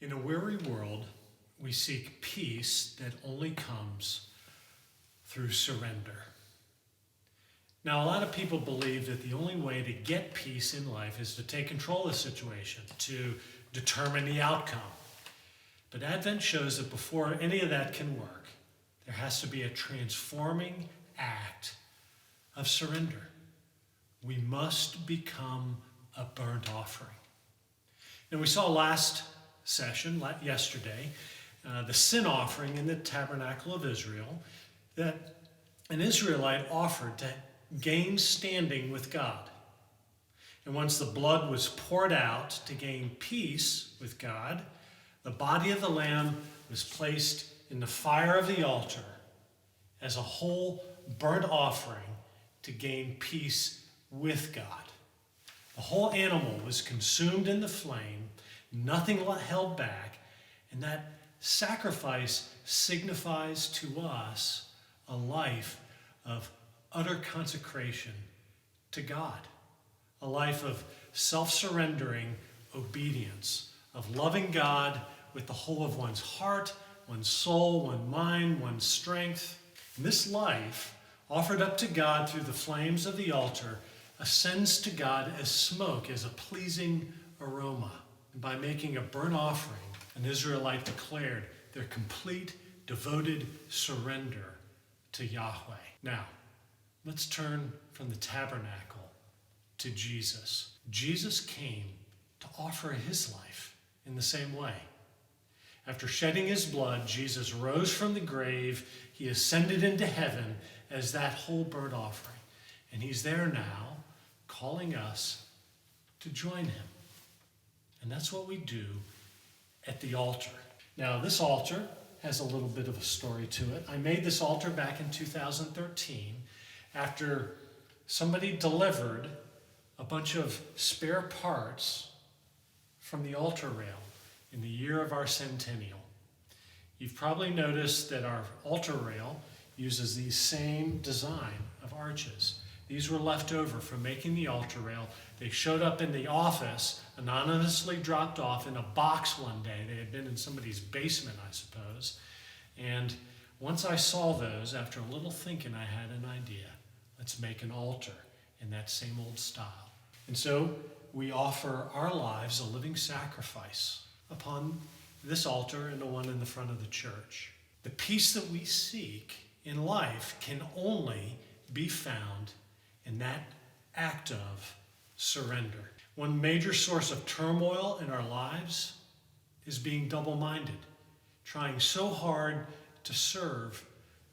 In a weary world, we seek peace that only comes through surrender. Now, a lot of people believe that the only way to get peace in life is to take control of the situation, to determine the outcome. But Advent shows that before any of that can work, there has to be a transforming act of surrender. We must become a burnt offering. And we saw last session, yesterday, the sin offering in the tabernacle of Israel that an Israelite offered to gain standing with God. And once the blood was poured out to gain peace with God, the body of the lamb was placed in the fire of the altar as a whole burnt offering to gain peace with God. The whole animal was consumed in the flame, nothing held back, and that sacrifice signifies to us a life of utter consecration to God, a life of self-surrendering obedience, of loving God with the whole of one's heart, one's soul, one's mind, one's strength. And this life, offered up to God through the flames of the altar, ascends to God as smoke, as a pleasing aroma. And by making a burnt offering, an Israelite declared their complete, devoted surrender to Yahweh. Now, let's turn from the tabernacle to Jesus. Jesus came to offer his life in the same way. After shedding his blood, Jesus rose from the grave. He ascended into heaven as that whole burnt offering. And he's there now, calling us to join him. And that's what we do at the altar. Now, this altar has a little bit of a story to it. I made this altar back in 2013 after somebody delivered a bunch of spare parts from the altar rail in the year of our centennial. You've probably noticed that our altar rail uses the same design of arches. These were left over from making the altar rail. They showed up in the office, anonymously dropped off in a box one day. They had been in somebody's basement, I suppose. And once I saw those, after a little thinking, I had an idea. Let's make an altar in that same old style. And so we offer our lives a living sacrifice upon this altar and the one in the front of the church. The peace that we seek in life can only be found in that act of surrender. One major source of turmoil in our lives is being double-minded, trying so hard to serve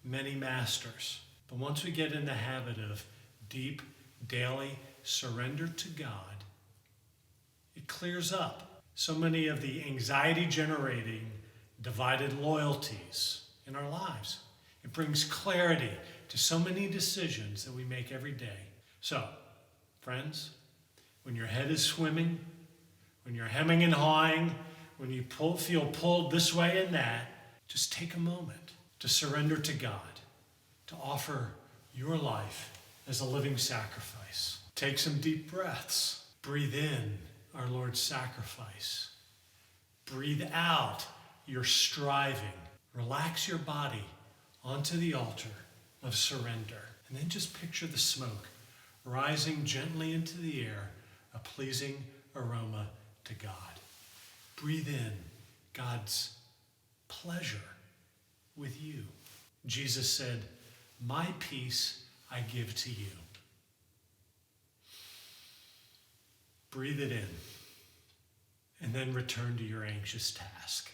many masters. But once we get in the habit of deep, daily surrender to God, it clears up so many of the anxiety-generating divided loyalties in our lives. It brings clarity to so many decisions that we make every day. So, friends, when your head is swimming, when you're hemming and hawing, when you feel pulled this way and that, just take a moment to surrender to God, to offer your life as a living sacrifice. Take some deep breaths. Breathe in our Lord's sacrifice. Breathe out your striving. Relax your body onto the altar of surrender. And then just picture the smoke rising gently into the air, a pleasing aroma to God. Breathe in God's pleasure with you. Jesus said, "My peace I give to you." Breathe it in, and then return to your anxious task.